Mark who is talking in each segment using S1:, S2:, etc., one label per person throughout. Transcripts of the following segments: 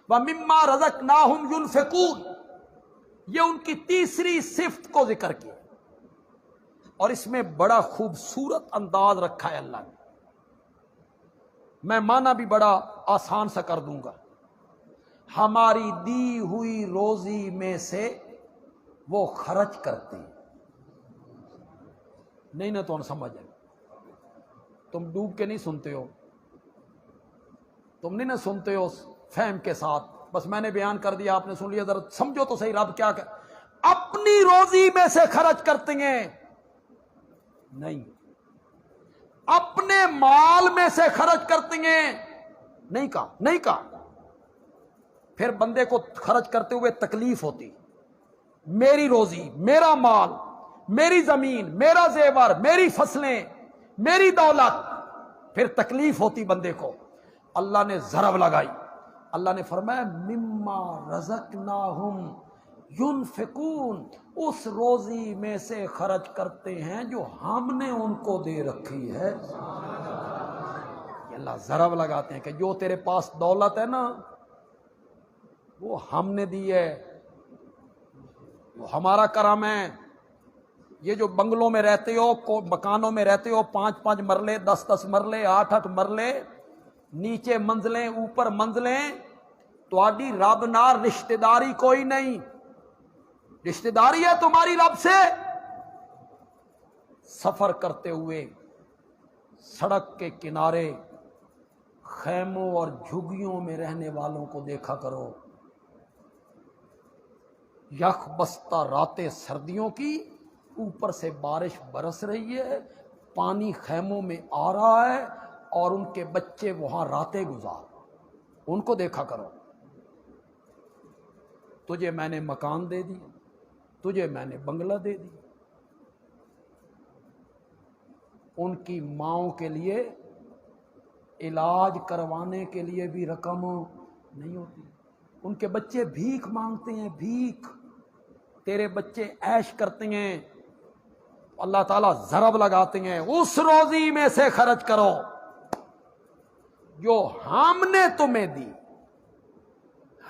S1: وَمِمَّا رَزَقْنَاهُمْ يُنْفِقُونَ، یہ ان کی تیسری صفت کو ذکر کیا، اور اس میں بڑا خوبصورت انداز رکھا ہے اللہ نے۔ میں معنی بھی بڑا آسان سا کر دوں گا، ہماری دی ہوئی روزی میں سے وہ خرچ کرتے ہیں۔ نہیں نہ تو سمجھ آئے، تم ڈوب کے نہیں سنتے ہو، تم نہیں نہ سنتے ہو فہم کے ساتھ، بس میں نے بیان کر دیا آپ نے سن لیا، ذرا سمجھو تو صحیح رب کیا کہ اپنی روزی میں سے خرچ کرتے ہیں، نہیں اپنے مال میں سے خرچ کرتے ہیں، نہیں کہا۔ پھر بندے کو خرچ کرتے ہوئے تکلیف ہوتی، میری روزی، میرا مال، میری زمین، میرا زیور، میری فصلیں، میری دولت، پھر تکلیف ہوتی بندے کو۔ اللہ نے ضرب لگائی، اللہ نے فرمایا مما رزقناہم ينفقون، اس روزی میں سے خرچ کرتے ہیں جو ہم نے ان کو دے رکھی ہے۔ اللہ ضرب لگاتے ہیں کہ جو تیرے پاس دولت ہے نا وہ ہم نے دی ہے، وہ ہمارا کرم ہے۔ یہ جو بنگلوں میں رہتے ہو، مکانوں میں رہتے ہو، 5 مرلے، 10 مرلے، 8 مرلے، نیچے منزلیں اوپر منزلیں، تہاڈی رب نال رشتہ داری کوئی نہیں، رشتہ داری ہے تمہاری رب سے۔ سفر کرتے ہوئے سڑک کے کنارے خیموں اور جھگیوں میں رہنے والوں کو دیکھا کرو، یخ بستہ راتیں سردیوں کی، اوپر سے بارش برس رہی ہے، پانی خیموں میں آ رہا ہے، اور ان کے بچے وہاں راتیں گزار، ان کو دیکھا کرو۔ تجھے میں نے مکان دے دی، تجھے میں نے بنگلہ دے دی، ان کی ماؤں کے لیے علاج کروانے کے لیے بھی رقم نہیں ہوتی، ان کے بچے بھیک مانگتے ہیں، بھیک، تیرے بچے عیش کرتے ہیں، اللہ تعالیٰ ضرب لگاتے ہیں اس روزی میں سے خرچ کرو جو ہم نے تمہیں دی،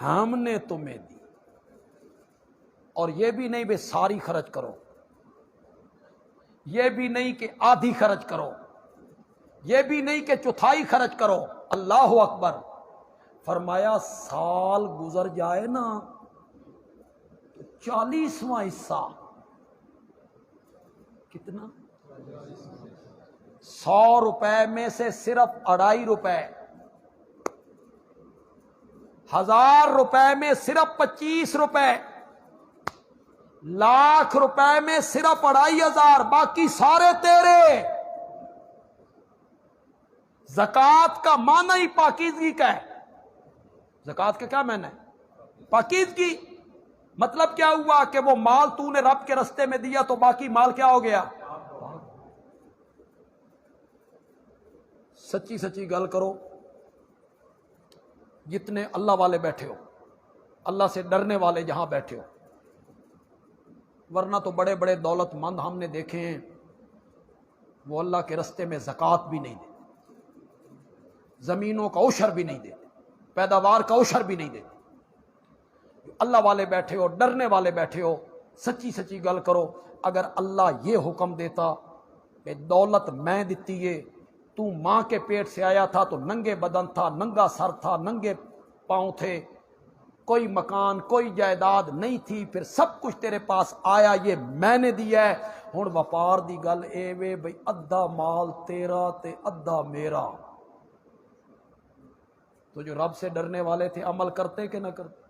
S1: ہم نے تمہیں دی۔ اور یہ بھی نہیں بے ساری خرچ کرو، یہ بھی نہیں کہ آدھی خرچ کرو، یہ بھی نہیں کہ چوتھائی خرچ کرو۔ اللہ اکبر، فرمایا سال گزر جائے نا تو 40واں حصہ، کتنا؟ 100 روپے میں سے صرف 2.5 روپے، 1000 روپے میں صرف 25 روپے، لاکھ روپے میں صرف 2500، باقی سارے تیرے۔ زکوٰۃ کا معنی ہی پاکیزگی کا ہے۔ زکوٰۃ کا کیا معنی ہے؟ پاکیزگی۔ مطلب کیا ہوا کہ وہ مال تو نے رب کے رستے میں دیا تو باقی مال کیا ہو گیا؟ سچی سچی گل کرو، جتنے اللہ والے بیٹھے ہو، اللہ سے ڈرنے والے جہاں بیٹھے ہو، ورنہ تو بڑے بڑے دولت مند ہم نے دیکھے ہیں وہ اللہ کے رستے میں زکوٰۃ بھی نہیں دیتے، زمینوں کا عشر بھی نہیں دیتے، پیداوار کا عشر بھی نہیں دیتے۔ اللہ والے بیٹھے ہو، ڈرنے والے بیٹھے ہو، سچی سچی گل کرو۔ اگر اللہ یہ حکم دیتا کہ دولت میں دیتی ہے، تو ماں کے پیٹ سے آیا تھا تو ننگے بدن تھا، ننگا سر تھا، ننگے پاؤں تھے، کوئی مکان کوئی جائیداد نہیں تھی، پھر سب کچھ تیرے پاس آیا، یہ میں نے دیا ہے۔ ہن وپار دی گل اے وے بھئی ادھا مال تیرا تے ادھا میرا۔ تو جو رب سے ڈرنے والے تھے عمل کرتے کہ نہ کرتے؟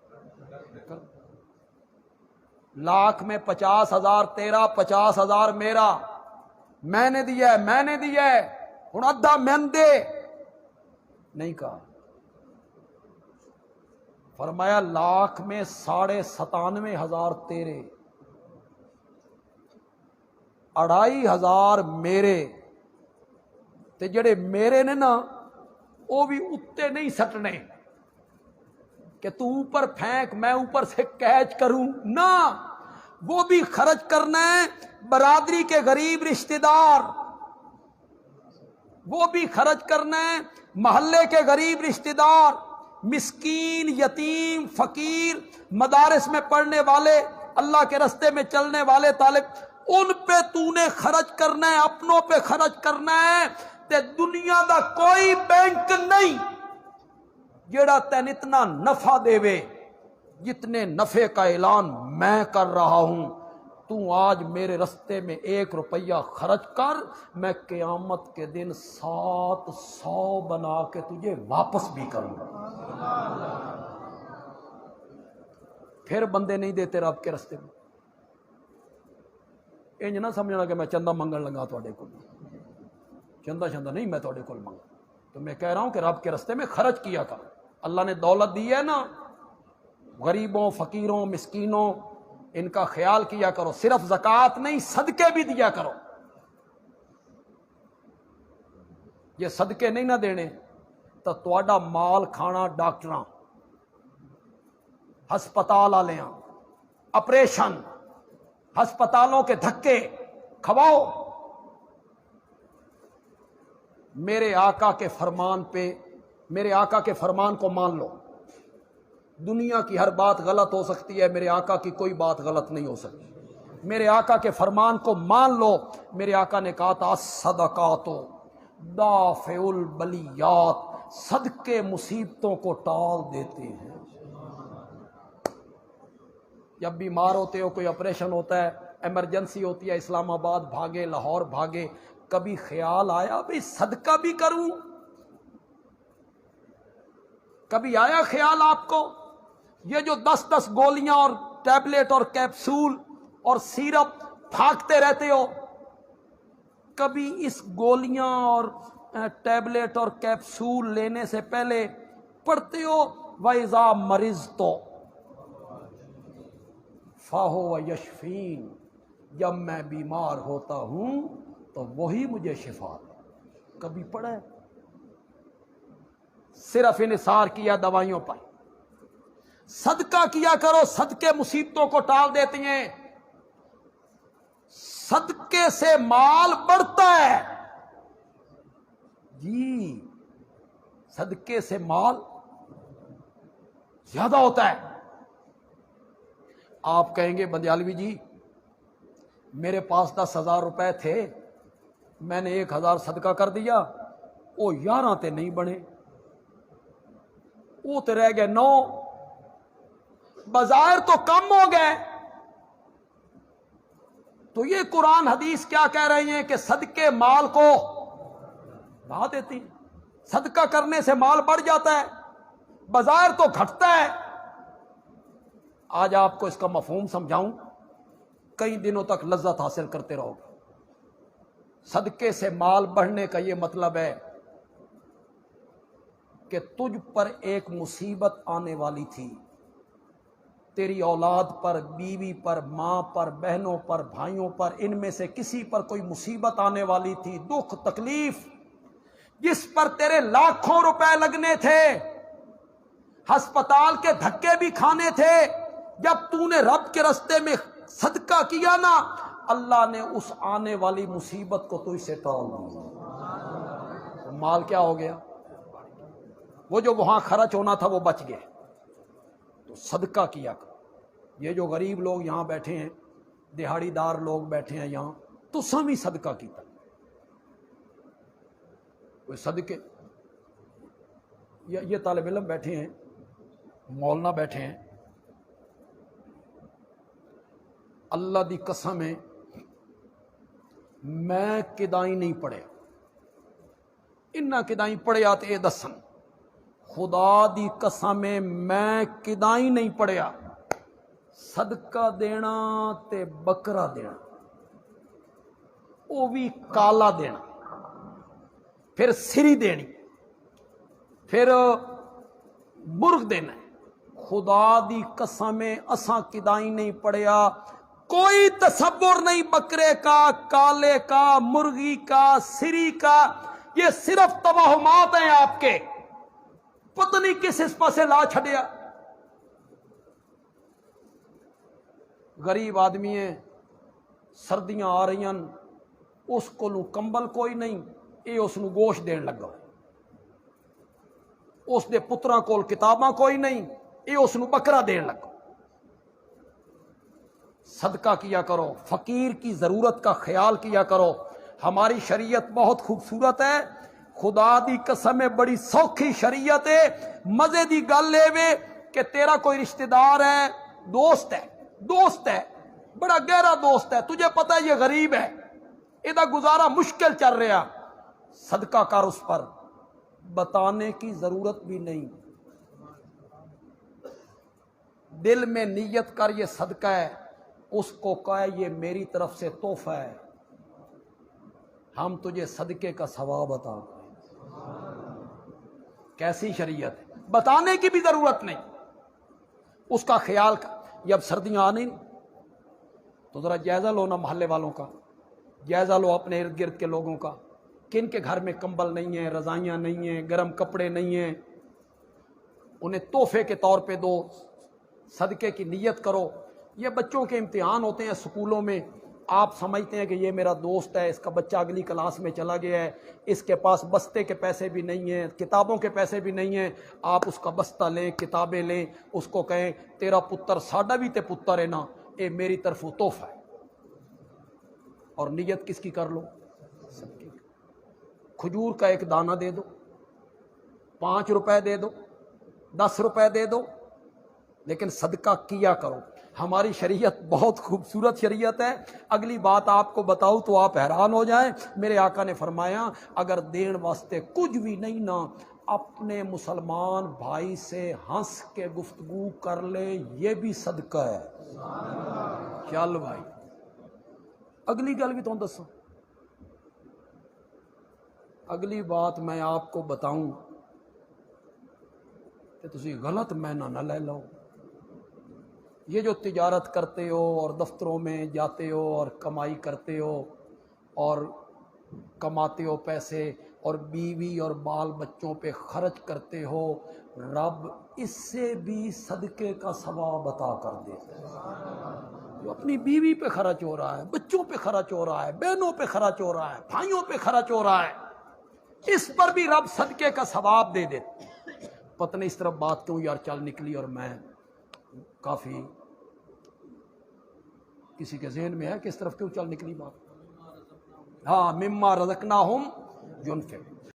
S1: لاکھ میں 50,000 تیرا، 50,000 میرا، میں نے دیا ہے، میں نے دیا ہے، ہن ادھا میں دے، نہیں کہا۔ فرمایا لاکھ میں 97,500 تیرے، 2,500 میرے، تے جڑے میرے نے نا وہ بھی اتے نہیں سٹنے کہ تو اوپر پھینک میں اوپر سے کیچ کروں، نہ، وہ بھی خرچ کرنا ہے برادری کے غریب رشتہ دار، وہ بھی خرچ کرنا ہے محلے کے غریب رشتہ دار، مسکین، یتیم، فقیر، مدارس میں پڑھنے والے، اللہ کے رستے میں چلنے والے طالب، ان پہ تو نے خرچ کرنا ہے، اپنوں پہ خرچ کرنا ہے۔ تے دنیا دا کوئی بینک نہیں جیڑا تین اتنا نفع دے وے جتنے نفع کا اعلان میں کر رہا ہوں۔ تو آج میرے رستے میں 1 روپیہ خرچ کر، میں قیامت کے دن 700 بنا کے تجھے واپس بھی کروں گا۔ پھر بندے نہیں دیتے رب کے رستے میں۔ انج نہ سمجھنا کہ میں چندہ منگن لگا تواڈے کول، چندہ نہیں میں تواڈے کول منگا، تو میں کہہ رہا ہوں کہ رب کے رستے میں خرچ کیا کر۔ اللہ نے دولت دی ہے نا، غریبوں، فقیروں، مسکینوں، ان کا خیال کیا کرو۔ صرف زکوٰۃ نہیں، صدقے بھی دیا کرو۔ یہ صدقے نہیں نہ دینے تو تواڈا مال کھانا ڈاکٹراں، ہسپتال والیاں، آپریشن، ہسپتالوں کے دھکے کھواؤ۔ میرے آقا کے فرمان پہ، میرے آقا کے فرمان کو مان لو۔ دنیا کی ہر بات غلط ہو سکتی ہے، میرے آقا کی کوئی بات غلط نہیں ہو سکتی۔ میرے آقا کے فرمان کو مان لو۔ میرے آقا نے کہا تھا الصدقات دافع البلیات، صدقے مصیبتوں کو ٹال دیتے ہیں۔ جب بیمار ہوتے ہو، کوئی آپریشن ہوتا ہے، ایمرجنسی ہوتی ہے، اسلام آباد بھاگے، لاہور بھاگے، کبھی خیال آیا بھئی صدقہ بھی کروں؟ کبھی آیا خیال آپ کو؟ یہ جو 10 گولیاں اور ٹیبلٹ اور کیپسول اور سیرپ پھانکتے رہتے ہو، کبھی اس گولیاں اور ٹیبلٹ اور کیپسول لینے سے پہلے پڑھتے ہو وَإِذَا مَرِضْتُ فَهُوَ يَشْفِينِ، جب میں بیمار ہوتا ہوں تو وہی مجھے شفا دے؟ کبھی پڑھا ہے؟ صرف انحصار کیا دوائیوں پر۔ صدقہ کیا کرو، صدقے مصیبتوں کو ٹال دیتی ہیں۔ صدقے سے مال بڑھتا ہے، جی صدقے سے مال زیادہ ہوتا ہے۔ آپ کہیں گے بندیالوی جی میرے پاس 10,000 روپے تھے، میں نے 1,000 صدقہ کر دیا، وہ 11 تے نہیں بنے، وہ تے رہ گئے 9، بظاہر تو کم ہو گئے۔ تو یہ قرآن حدیث کیا کہہ رہے ہیں کہ صدقے مال کو بڑھا دیتی ہیں۔ صدقہ کرنے سے مال بڑھ جاتا ہے، بظاہر تو گھٹتا ہے۔ آج آپ کو اس کا مفہوم سمجھاؤں، کئی دنوں تک لذت حاصل کرتے رہو گے۔ صدقے سے مال بڑھنے کا یہ مطلب ہے کہ تجھ پر ایک مصیبت آنے والی تھی، تیری اولاد پر، بیوی پر، ماں پر، بہنوں پر، بھائیوں پر، ان میں سے کسی پر کوئی مصیبت آنے والی تھی، دکھ تکلیف، جس پر تیرے لاکھوں روپے لگنے تھے، ہسپتال کے دھکے بھی کھانے تھے۔ جب تو نے رب کے رستے میں صدقہ کیا نا، اللہ نے اس آنے والی مصیبت کو تو اسے ٹال دیا۔ مال کیا ہو گیا؟ وہ جو وہاں خرچ ہونا تھا وہ بچ گئے۔ تو صدقہ کیا کرو۔ یہ جو غریب لوگ یہاں بیٹھے ہیں، دہاڑی دار لوگ بیٹھے ہیں یہاں، تو سب ہی صدقہ کیتا۔ کوئی صدقے، یہ طالب علم بیٹھے ہیں، مولانا بیٹھے ہیں، اللہ دی قسم ہے میں کدائی نہیں پڑھے، انہاں کدائی پڑھیا تے اے دسن، خدا دی قسم ہے میں کدائی نہیں پڑھیا۔ صدقہ دینا تے بکرا دینا، وہ بھی کالا دینا، پھر سری دینی، پھر مرغ دینا۔ خدا دی قسم اساں کدائی نہیں پڑھیا، کوئی تصور نہیں بکرے کا، کالے کا، مرغی کا، سری کا۔ یہ صرف توہمات ہیں آپ کے، پتہ نہیں کس اس پاسے لا چھڑیا۔ غریب آدمی ہیں، سردیاں آ رہی ہیں، اس کو کمبل کوئی نہیں، یہ اس نو گوشت دین لگا۔ اس دے پتراں کول کتاباں کوئی نہیں، یہ اس نو بکرا دین لگو۔ صدقہ کیا کرو، فقیر کی ضرورت کا خیال کیا کرو۔ ہماری شریعت بہت خوبصورت ہے، خدا دی قسم ہے، بڑی سوکھی شریعت ہے۔ مزے دی گل اے وے کہ تیرا کوئی رشتہ دار ہے، دوست ہے، بڑا گہرا دوست ہے، تجھے پتہ ہے یہ غریب ہے، یہ گزارا مشکل چل رہا، صدقہ کر اس پر، بتانے کی ضرورت بھی نہیں، دل میں نیت کر یہ صدقہ ہے، اس کو کہے یہ میری طرف سے تحفہ ہے، ہم تجھے صدقے کا ثواب عطا کریں۔ کیسی شریعت ہے، بتانے کی بھی ضرورت نہیں، اس کا خیال جب سردیاں آنے تو ذرا جائزہ لو نا محلے والوں کا، جائزہ لو اپنے ارد گرد کے لوگوں کا، کن کے گھر میں کمبل نہیں ہیں، رضائیاں نہیں ہیں، گرم کپڑے نہیں ہیں، انہیں تحفے کے طور پہ دو، صدقے کی نیت کرو۔ یہ بچوں کے امتحان ہوتے ہیں اسکولوں میں، آپ سمجھتے ہیں کہ یہ میرا دوست ہے، اس کا بچہ اگلی کلاس میں چلا گیا ہے، اس کے پاس بستے کے پیسے بھی نہیں ہیں، کتابوں کے پیسے بھی نہیں ہیں، آپ اس کا بستہ لیں، کتابیں لیں، اس کو کہیں تیرا پتر ساڈا بھی تے پتر ہے نا، اے میری طرف تحفہ ہے، اور نیت کس کی کر لو؟ سب کی۔ کھجور کا ایک دانہ دے دو، 5 روپے دے دو، 10 روپے دے دو، لیکن صدقہ کیا کرو۔ ہماری شریعت بہت خوبصورت شریعت ہے۔ اگلی بات آپ کو بتاؤں تو آپ حیران ہو جائیں، میرے آقا نے فرمایا اگر دین واسطے کچھ بھی نہیں نا، اپنے مسلمان بھائی سے ہنس کے گفتگو کر لے، یہ بھی صدقہ ہے۔ چل بھائی، اگلی گل بھی تو دسو، اگلی بات میں آپ کو بتاؤں کہ تسی غلط معنی نہ لے لو۔ یہ جو تجارت کرتے ہو اور دفتروں میں جاتے ہو اور کمائی کرتے ہو اور کماتے ہو پیسے اور بیوی اور بال بچوں پہ خرچ کرتے ہو، رب اس سے بھی صدقے کا ثواب عطا کر دیتا ہے۔ جو اپنی بیوی پہ خرچ ہو رہا ہے، بچوں پہ خرچ ہو رہا ہے، بہنوں پہ خرچ ہو رہا ہے، بھائیوں پہ خرچ ہو رہا ہے، اس پر بھی رب صدقے کا ثواب دے دیتا۔ پتہ نہیں اس طرف بات کیوں یار چل نکلی، اور میں کافی کسی کے ذہن میں ہے کہ اس طرف کیوں چل نکلی بات؟ ہاں، مما رزقناہم ينفق۔